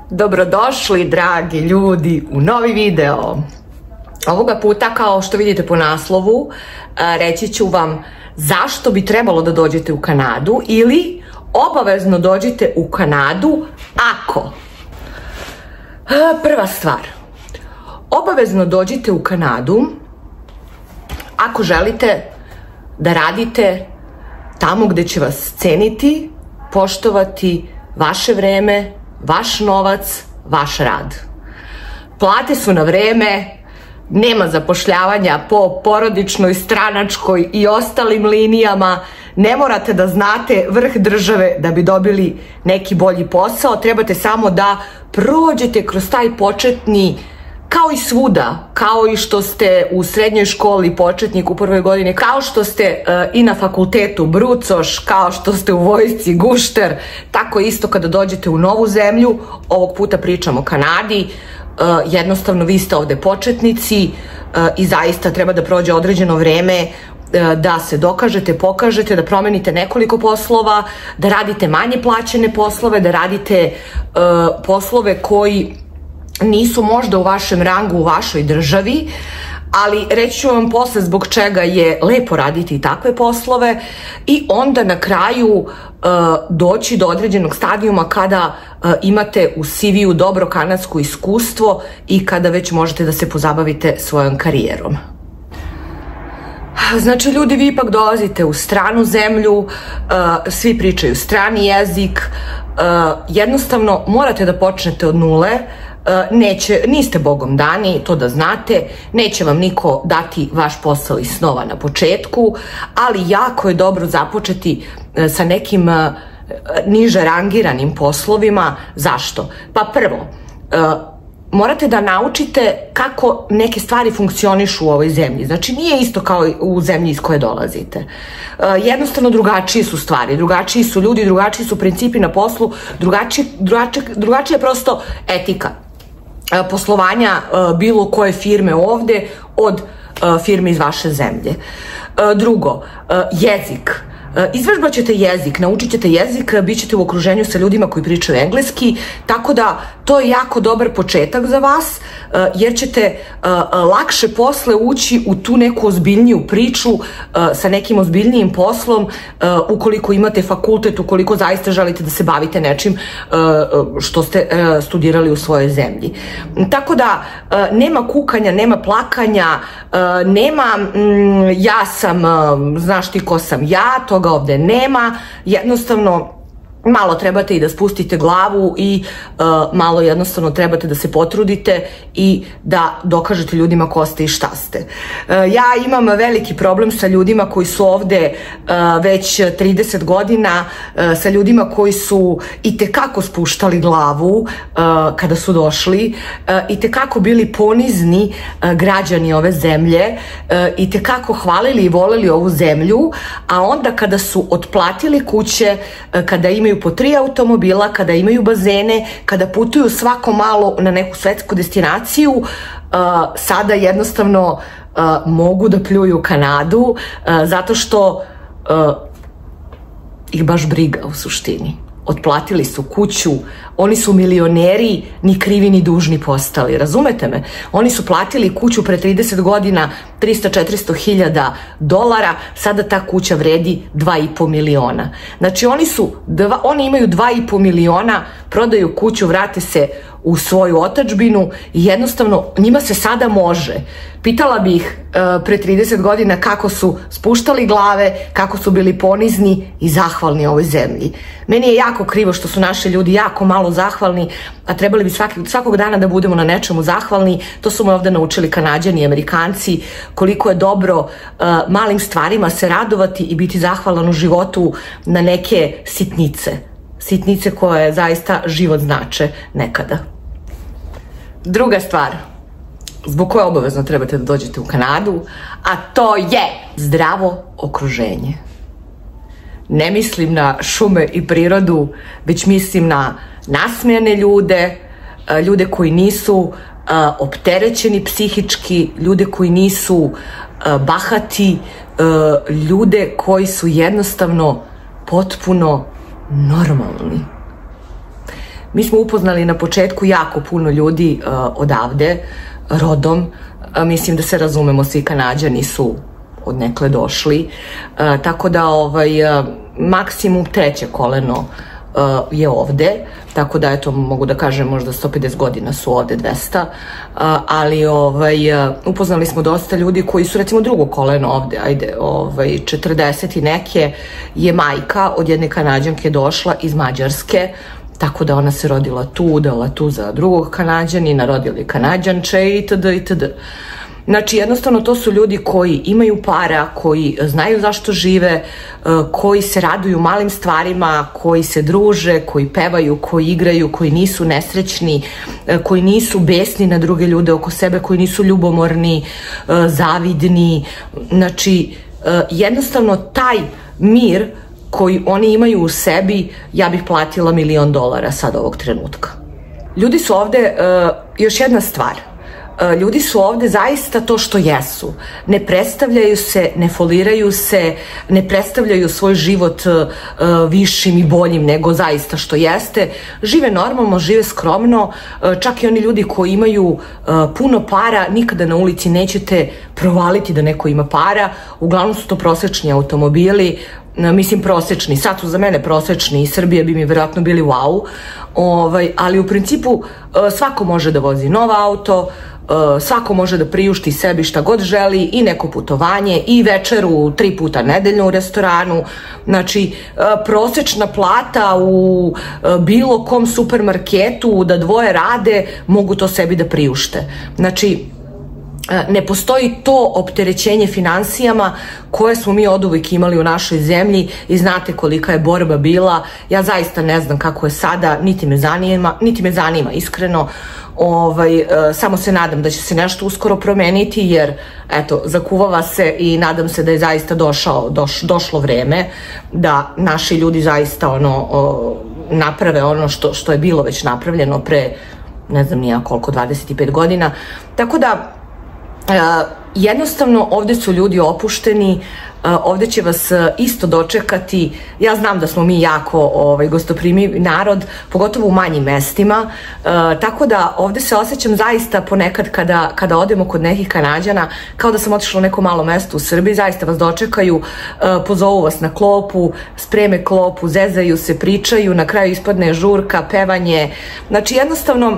Dobrodošli, dragi ljudi, u novi video. Ovoga puta, kao što vidite po naslovu, reći ću vam zašto bi trebalo da dođete u Kanadu ili obavezno dođite u Kanadu ako. Prva stvar, obavezno dođite u Kanadu ako želite da radite tamo gde će vas ceniti, poštovati vaše vreme, vaš novac, vaš rad. Plate su na vreme, nema zapošljavanja po porodičnoj, stranačkoj i ostalim linijama, ne morate da znate vrh države da bi dobili neki bolji posao, trebate samo da prođete kroz taj početni, kao i svuda, kao i što ste u srednjoj školi početnik u prvoj godini, kao što ste i na fakultetu brucoš, kao što ste u vojsci gušter, tako isto kada dođete u novu zemlju, ovog puta pričam o Kanadi, jednostavno vi ste ovde početnici i zaista treba da prođe određeno vreme da se dokažete, pokažete, da promenite nekoliko poslova, da radite manje plaćene poslove, da radite poslove koji nisu možda u vašem rangu, u vašoj državi, ali reći ću vam posle zbog čega je lepo raditi i takve poslove i onda na kraju doći do određenog stadijuma kada imate u CV-u dobro kanadsko iskustvo i kada već možete da se pozabavite svojom karijerom. Znači, ljudi, vi ipak dolazite u stranu zemlju, svi pričaju strani jezik, jednostavno morate da počnete od nule, niste bogom dani, to da znate, neće vam niko dati vaš posao iz snova na početku, ali jako je dobro započeti sa nekim niže rangiranim poslovima. Zašto? Pa prvo, morate da naučite kako neke stvari funkcionišu u ovoj zemlji. Znači, nije isto kao u zemlji iz koje dolazite. Jednostavno, drugačije su stvari, drugačiji su ljudi, drugačiji su principi na poslu, drugačija je prosto etika poslovanja bilo koje firme ovde od firme iz vaše zemlje. Drugo, jezik. Izvežbat ćete jezik, naučit ćete jezik, bit ćete u okruženju sa ljudima koji pričaju engleski, tako da to je jako dobar početak za vas, jer ćete lakše posle ući u tu neku ozbiljniju priču sa nekim ozbiljnijim poslom, ukoliko imate fakultet, ukoliko zaista želite da se bavite nečim što ste studirali u svojoj zemlji. Tako da nema kukanja, nema plakanja, nema ja sam, znaš ti ko sam ja, toga ovde nema, jednostavno malo trebate i da spustite glavu i malo jednostavno trebate da se potrudite i da dokažete ljudima ko ste i šta ste. Ja imam veliki problem sa ljudima koji su ovde već 30 godina, sa ljudima koji su itekako spuštali glavu kada su došli, itekako bili ponizni građani ove zemlje, itekako hvalili i voleli ovu zemlju, a onda kada su otplatili kuće, kada imaju po 3 automobila, kada imaju bazene, kada putuju svako malo na neku svetsku destinaciju, sada jednostavno mogu da pljuju Kanadu zato što ih baš briga u suštini. Otplatili su kuću, oni su milioneri, ni krivi ni dužni postali, razumete me? Oni su platili kuću pre 30 godina 300-400 hiljada dolara, sada ta kuća vredi 2,5 miliona. Znači oni imaju 2,5 miliona, prodaju kuću, vrate se u svoju otadžbinu i jednostavno njima se sada može. Pitala bih pre 30 godina kako su spuštali glave, kako su bili ponizni i zahvalni ovoj zemlji. Meni je jako krivo što su naši ljudi jako malo zahvalni, a trebali bi svakog dana da budemo na nečemu zahvalni. To su me ovde naučili Kanađani i Amerikanci, koliko je dobro malim stvarima se radovati i biti zahvalan u životu na neke sitnice. Sitnice koje zaista život znače nekada. Druga stvar zbog koje obavezno trebate da dođete u Kanadu, a to je zdravo okruženje. Ne mislim na šume i prirodu, već mislim na nasmejane ljude, ljude koji nisu opterećeni psihički, ljude koji nisu bahati, ljude koji su jednostavno potpuno normalni. Mi smo upoznali na početku jako puno ljudi odavde, rodom. Mislim da se razumemo, svi Kanađani su odnekle došli. Tako da maksimum treće koleno je ovde, tako da eto mogu da kažem možda 150 godina su ovde, 200, ali upoznali smo dosta ljudi koji su recimo drugo koleno ovde, 40 i neke je majka od jedne Kanađanke došla iz Mađarske, tako da ona se rodila tu, udala tu za drugog Kanađanina, rodili Kanađanče itd. itd. Znači, jednostavno to su ljudi koji imaju para, koji znaju zašto žive, koji se raduju malim stvarima, koji se druže, koji pevaju, koji igraju, koji nisu nesrećni, koji nisu besni na druge ljude oko sebe, koji nisu ljubomorni, zavidni. Znači, jednostavno taj mir koji oni imaju u sebi, ja bih platila $1.000.000 sad ovog trenutka. Ljudi su ovde, još jedna stvar, ljudi su ovde zaista to što jesu. Ne predstavljaju se, ne foliraju se, ne predstavljaju svoj život višim i boljim nego zaista što jeste. Žive normalno, žive skromno, čak i oni ljudi koji imaju puno para, nikada na ulici nećete provaliti da neko ima para. Uglavnom su to prosečni automobili, mislim prosečni, sad su za mene prosečni, iz Srbije bi mi vjerojatno bili wow, ali u principu svako može da vozi nov auto, svako može da priušti sebi šta god želi i neko putovanje i večeru 3 puta nedeljno u restoranu. Znači, prosečna plata u bilo kom supermarketu da dvoje rade mogu to sebi da priušte. Znači, ne postoji to opterećenje finansijama koje smo mi oduvek imali u našoj zemlji i znate kolika je borba bila. Ja zaista ne znam kako je sada, niti me zanima iskreno. Samo se nadam da će se nešto uskoro promeniti jer eto, zakuvava se i nadam se da je zaista došlo vreme da naši ljudi zaista naprave ono što je bilo već napravljeno pre ne znam nija koliko, 25 godina. Tako da jednostavno ovde su ljudi opušteni, ovde će vas isto dočekati. Ja znam da smo mi jako gostoprimiv narod, pogotovo u manjim mestima, tako da ovde se osjećam zaista ponekad kada odemo kod nekih Kanađana kao da sam otišla u neko malo mesto u Srbiji. Zaista vas dočekaju, pozovu vas na klopu, spreme klopu, zezaju se, pričaju, na kraju ispadne žurka, pevanje. Znači jednostavno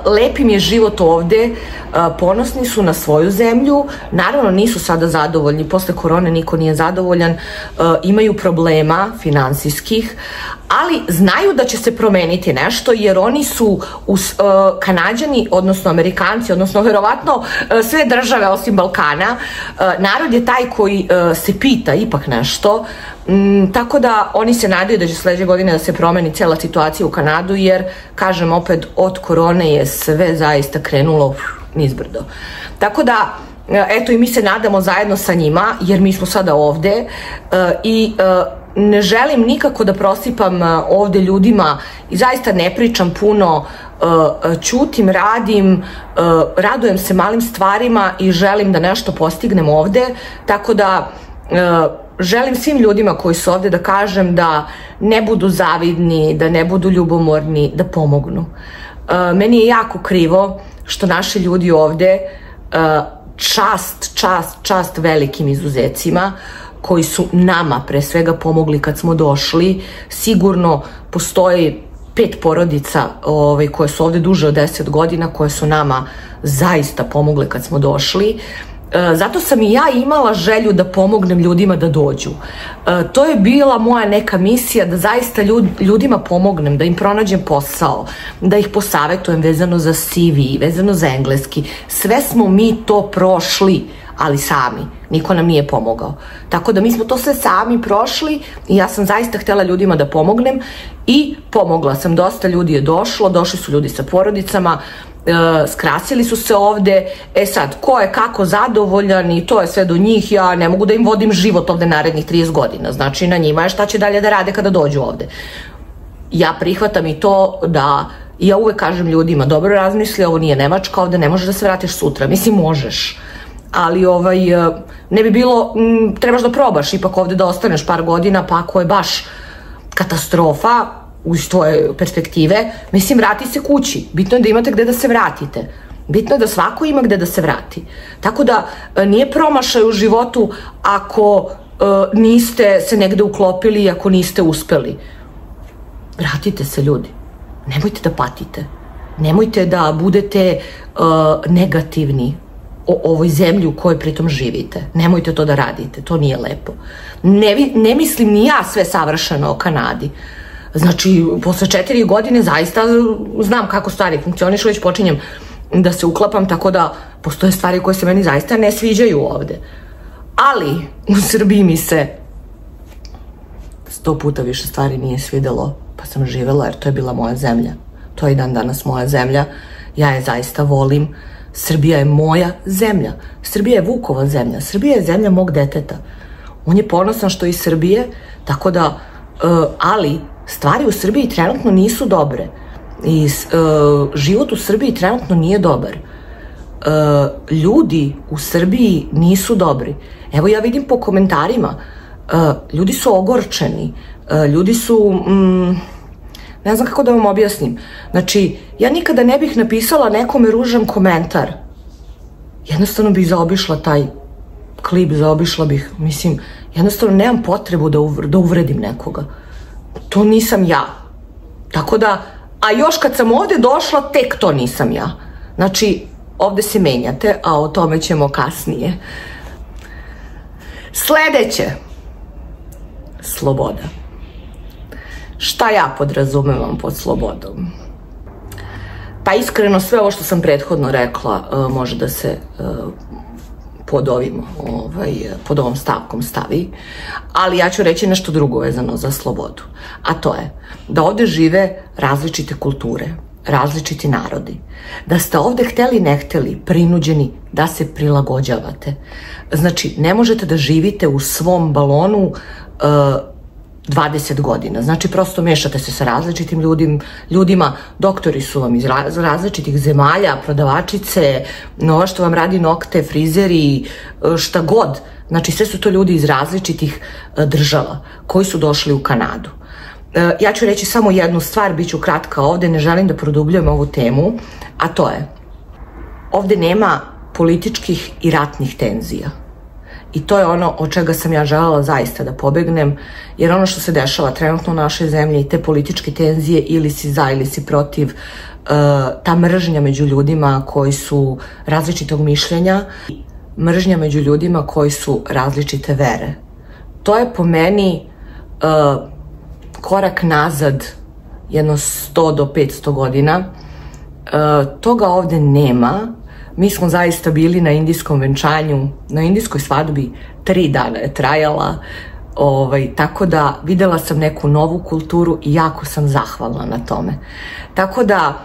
lep im je život ovde, ponosni su na svoju zemlju, naravno nisu sada zadovoljni, posle korone niko nije zadovoljan, imaju problema finansijskih, ali znaju da će se promeniti nešto jer oni su Kanađani, odnosno Amerikanci, odnosno verovatno sve države osim Balkana, narod je taj koji se pita ipak nešto, tako da oni se nadaju da će sledeće godine da se promeni cela situacija u Kanadu jer, kažem opet, od korone je sve zaista krenulo nizbrdo. Tako da, eto i mi se nadamo zajedno sa njima jer mi smo sada ovde i ne želim nikako da prosipam ovde ljudima i zaista ne pričam puno, ćutim, radim, radujem se malim stvarima i želim da nešto postignem ovde, tako da želim svim ljudima koji su ovde da kažem da ne budu zavidni, da ne budu ljubomorni, da pomognu. Meni je jako krivo što naši ljudi ovde, čast velikim izuzecima, koji su nama pre svega pomogli kad smo došli. Sigurno postoji 5 porodica koje su ovde duže od 10 godina, koje su nama zaista pomogle kad smo došli. Zato sam i ja imala želju da pomognem ljudima da dođu. To je bila moja neka misija, da zaista ljudima pomognem, da im pronađem posao, da ih posavetujem vezano za CV, vezano za engleski. Sve smo mi to prošli, ali sami. Niko nam nije pomogao. Tako da mi smo to sve sami prošli i ja sam zaista htjela ljudima da pomognem i pomogla sam. Dosta ljudi je došlo, došli su ljudi sa porodicama, skrasili su se ovde. Sad, ko je kako zadovoljan i to je sve do njih, ja ne mogu da im vodim život ovde narednih 30 godina. Znači, na njima je šta će dalje da rade kada dođu ovde. Ja prihvatam i to da, ja uvek kažem ljudima, dobro razmisli, ovo nije Nemačka, ovde ne možeš da se vratiš sutra. Mislim, možeš. Ali ne bi bilo, trebaš da probaš ipak ovde da ostaneš par godina, pa ako je baš katastrofa, iz tvoje perspektive, mislim, vrati se kući. Bitno je da imate gde da se vratite. Bitno je da svako ima gde da se vrati. Tako da nije promašaj u životu ako niste se negde uklopili i ako niste uspeli. Vratite se, ljudi. Nemojte da patite. Nemojte da budete negativni o ovoj zemlji u kojoj pritom živite. Nemojte to da radite. To nije lepo. Ne mislim ni ja sve savršeno o Kanadi. Znači, posle 4 godine zaista znam kako stvari funkcionišu, već počinjem da se uklapam, tako da postoje stvari koje se meni zaista ne sviđaju ovde. Ali u Srbiji mi se 100 puta više stvari nije svidelo, pa sam živela, jer to je bila moja zemlja. To je i dan danas moja zemlja. Ja je zaista volim. Srbija je moja zemlja. Srbija je Vukova zemlja. Srbija je zemlja mog deteta. On je ponosan što je iz Srbije, tako da, ali stvari u Srbiji trenutno nisu dobre. I život u Srbiji trenutno nije dobar. Ljudi u Srbiji nisu dobri. Evo, ja vidim po komentarima, ljudi su ogorčeni, ljudi su, ne znam kako da vam objasnim. Znači, ja nikada ne bih napisala nekome ružan komentar. Jednostavno bih zaobišla taj klip, zaobišla bih, mislim, jednostavno nemam potrebu da uvredim nekoga. To nisam ja. Tako da, a još kad sam ovde došla, tek to nisam ja. Znači, ovde se menjate, a o tome ćemo kasnije. Sledeće. Sloboda. Šta ja podrazumevam pod slobodom? Pa iskreno sve ovo što sam prethodno rekla može da se pod ovom stavkom stavi, ali ja ću reći nešto drugo vezano za slobodu, a to je da ovde žive različite kulture, različiti narodi, da ste ovde hteli ne hteli, prinuđeni da se prilagođavate. Znači, ne možete da živite u svom balonu 20 godina. Znači, prosto mešate se sa različitim ljudima, doktori su vam iz različitih zemalja, prodavačice, ovo što vam radi nokte, frizeri, šta god. Znači, sve su to ljudi iz različitih država koji su došli u Kanadu. Ja ću reći samo jednu stvar, bit ću kratka ovde, ne želim da produbljujem ovu temu, a to je, ovde nema političkih i ratnih tenzija. I to je ono od čega sam ja želela zaista da pobegnem, jer ono što se dešava trenutno u našoj zemlji i te političke tenzije, ili si za ili si protiv, ta mržnja među ljudima koji su različitog mišljenja, mržnja među ljudima koji su različite vere. To je po meni korak nazad jedno 100 do 500 godina. Toga ovde nema. Mi smo zaista bili na indijskom venčanju, na indijskoj svadbi, 3 dana je trajala, tako da videla sam neku novu kulturu i jako sam zahvalna na tome. Tako da,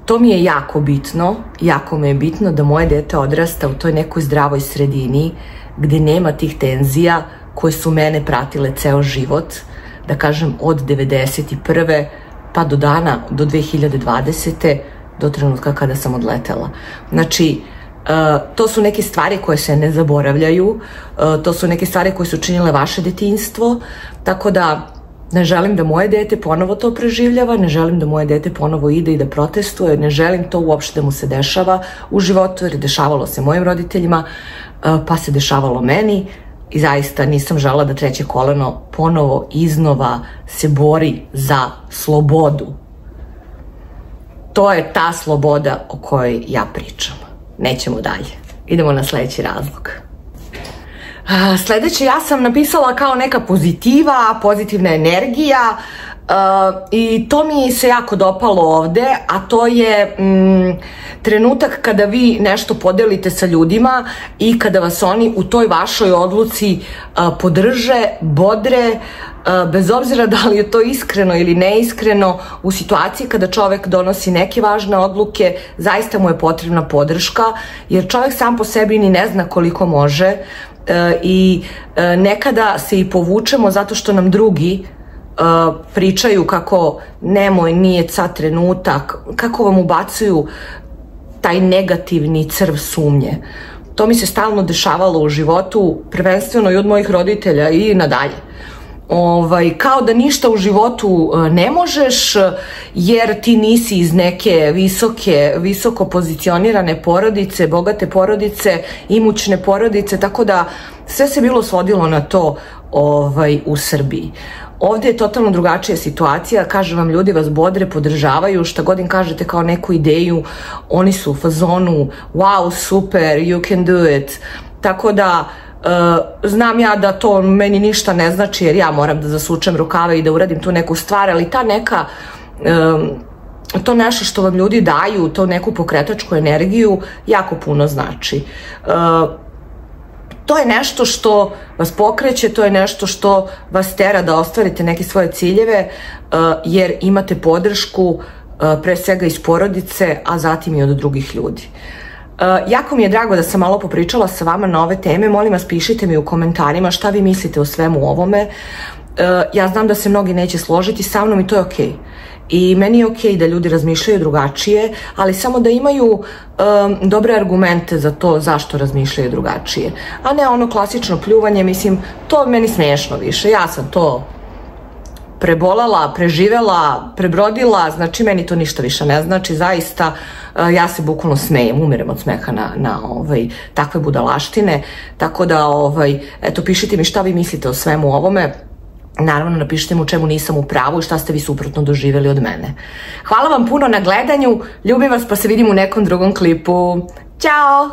to mi je jako bitno, jako mi je bitno da moje dete odrasta u toj nekoj zdravoj sredini, gde nema tih tenzija koje su mene pratile ceo život, da kažem od 91. pa do 2020. do trenutka kada sam odletela. Znači, to su neke stvari koje se ne zaboravljaju, to su neke stvari koje su činile vaše detinjstvo, tako da ne želim da moje dete ponovo to preživljava, ne želim da moje dete ponovo ide i da protestuje, ne želim to uopšte da mu se dešava u životu, jer dešavalo se mojim roditeljima, pa se dešavalo meni i zaista nisam želela da treće koleno ponovo iznova se bori za slobodu. To je ta sloboda o kojoj ja pričam. Nećemo dalje. Idemo na sledeći razlog. Sledeće ja sam napisala kao neka pozitiva, pozitivna energija i to mi se jako dopalo ovde, a to je trenutak kada vi nešto podelite sa ljudima i kada vas oni u toj vašoj odluci podrže, bodre, bez obzira da li je to iskreno ili neiskreno, u situaciji kada čovek donosi neke važne odluke, zaista mu je potrebna podrška, jer čovek sam po sebi ni ne zna koliko može i nekada se i povučemo zato što nam drugi pričaju kako nemoj, nije sad trenutak, kako vam ubacuju taj negativni crv sumnje. To mi se stalno dešavalo u životu, prvenstveno i od mojih roditelja i nadalje. kao da ništa u životu ne možeš jer ti nisi iz neke visoko pozicionirane porodice, bogate porodice, imućne porodice, tako da sve se bilo svodilo na to u Srbiji. Ovde je totalno drugačija situacija, kažem vam, ljudi vas bodre, podržavaju, šta god im kažete kao neku ideju, oni su u fazonu, wow, super, you can do it, tako da znam ja da to meni ništa ne znači jer ja moram da zasučem rukave i da uradim tu neku stvar, ali ta neka, to nešto što vam ljudi daju, to neku pokretačku energiju, jako puno znači. To je nešto što vas pokreće, to je nešto što vas tera da ostvarite neke svoje ciljeve, jer imate podršku pre svega iz porodice, a zatim i od drugih ljudi. Jako mi je drago da sam malo popričala sa vama na ove teme, molim vas pišite mi u komentarima šta vi mislite o svemu ovome. Ja znam da se mnogi neće složiti sa mnom i to je okej. I meni je okej da ljudi razmišljaju drugačije, ali samo da imaju dobre argumente za to zašto razmišljaju drugačije. A ne ono klasično pljuvanje, mislim, to meni smiješno više. Ja sam to prebolala, preživela, prebrodila, znači meni to ništa više ne znači, zaista ja se bukvalno smejem, umirem od smeha na takve budalaštine, tako da, eto, pišite mi šta vi mislite o svemu ovome. Naravno, napišite mi u čemu nisam u pravu i šta ste vi suprotno doživjeli od mene. Hvala vam puno na gledanju, ljubim vas pa se vidimo u nekom drugom klipu. Ćao!